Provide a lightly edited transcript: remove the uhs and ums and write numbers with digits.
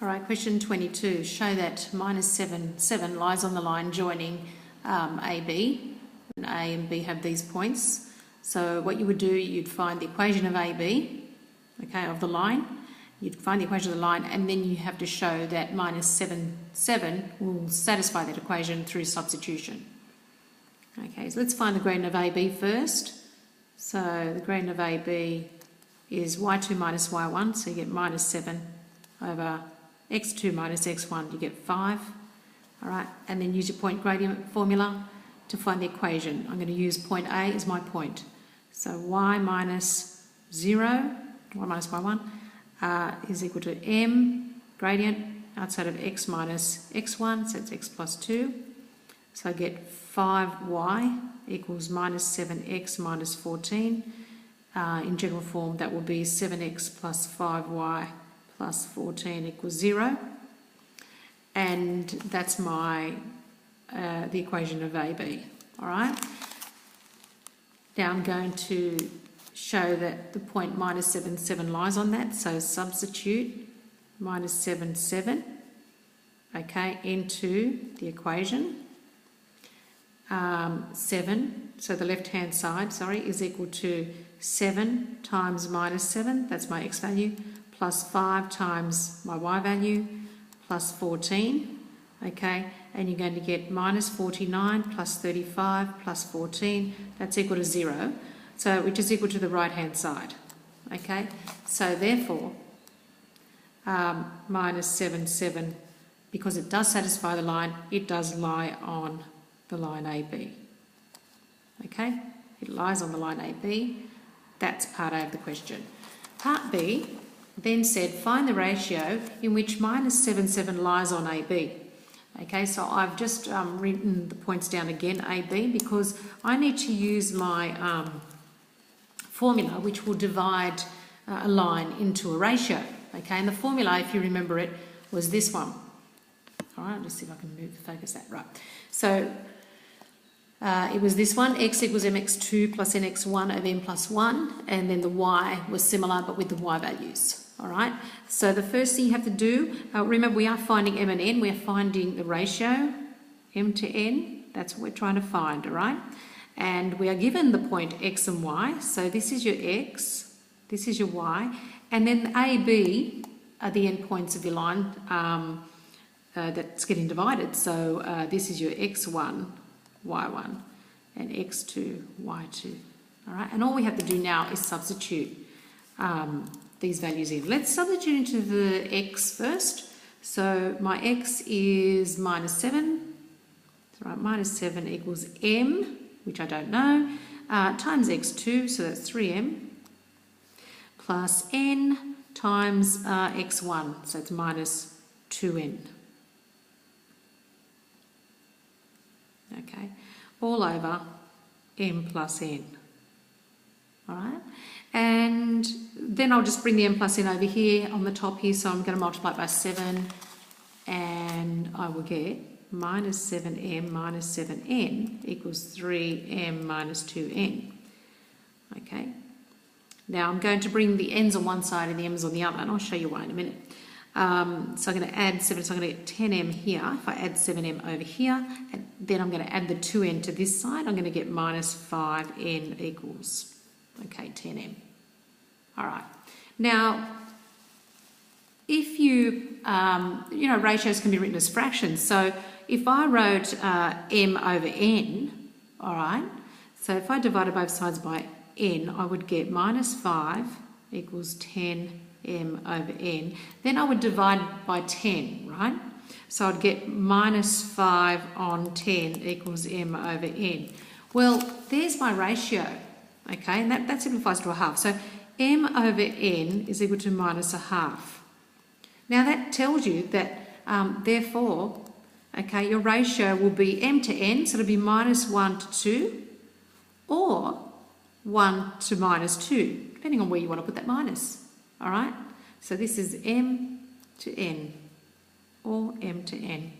All right, question 22. Show that minus 7 lies on the line joining AB. And A and B have these points. So what you would do, you'd find the equation of AB, okay, of the line. You'd find the equation of the line, and then you have to show that minus 7 will satisfy that equation through substitution. Okay, so let's find the gradient of AB first. So the gradient of AB is y2 minus y1, so you get minus 7 over x2 minus x1, you get 5. All right, and then use your point gradient formula to find the equation. I'm going to use point A as my point. So y minus 0, y minus y1, is equal to m gradient outside of x minus x1, so it's x plus 2. So I get 5y equals minus 7x minus 14. In general form, that will be 7x plus 5y plus 14 equals 0. And that's my the equation of AB. All right. Now I'm going to show that the point minus 7 lies on that. So substitute minus 7, okay, into the equation. 7, so the left-hand side, is equal to 7 times minus 7, that's my x value, plus 5 times my y value, plus 14, okay, and you're going to get minus 49 plus 35 plus 14, that's equal to 0, so which is equal to the right-hand side, okay, so therefore minus 7, because it does satisfy the line, it does lie on the line AB. Okay, it lies on the line AB. That's part A of the question. Part B then said find the ratio in which minus 7 lies on AB. Okay, so I've just written the points down again, AB, because I need to use my formula which will divide a line into a ratio. Okay, and the formula, if you remember it, was this one. All right, let's see if I can focus that right. So it was this one, x equals mx2 plus nx1 of n plus 1, and then the y was similar but with the y values. All right, so the first thing you have to do, remember we are finding m and n, we're finding the ratio m to n, that's what we're trying to find, all right? And we are given the point x and y, so this is your x, this is your y, and then AB are the endpoints of your line that's getting divided, so this is your x1, y1 and x2, y2. All right, and all we have to do now is substitute these values in. Let's substitute into the x first. So my x is minus 7. That's right, minus 7 equals m, which I don't know, times x2, so that's 3m, plus n times x1, so it's minus 2n. Okay, all over m plus n. All right, and then I'll just bring the m plus n over here on the top here, so I'm going to multiply it by 7, and I will get minus 7m minus 7n equals 3m minus 2n. Okay, now I'm going to bring the n's on one side and the m's on the other, and I'll show you why in a minute. So I'm going to add 7, so I'm going to get 10m here. If I add 7m over here, and then I'm going to add the 2n to this side, I'm going to get minus 5n equals, okay, 10m. All right. Now, if you, ratios can be written as fractions. So if I wrote m over n, all right, so if I divided both sides by n, I would get minus 5 equals 10 m over n, then I would divide by 10, right? So I'd get minus 5 on 10 equals m over n. Well, there's my ratio, okay, and that simplifies to a half. So m over n is equal to minus a half. Now that tells you that, therefore, okay, your ratio will be m to n, so it'll be minus 1 to 2, or 1 to minus 2, depending on where you want to put that minus. All right, so this is m to n or m to n.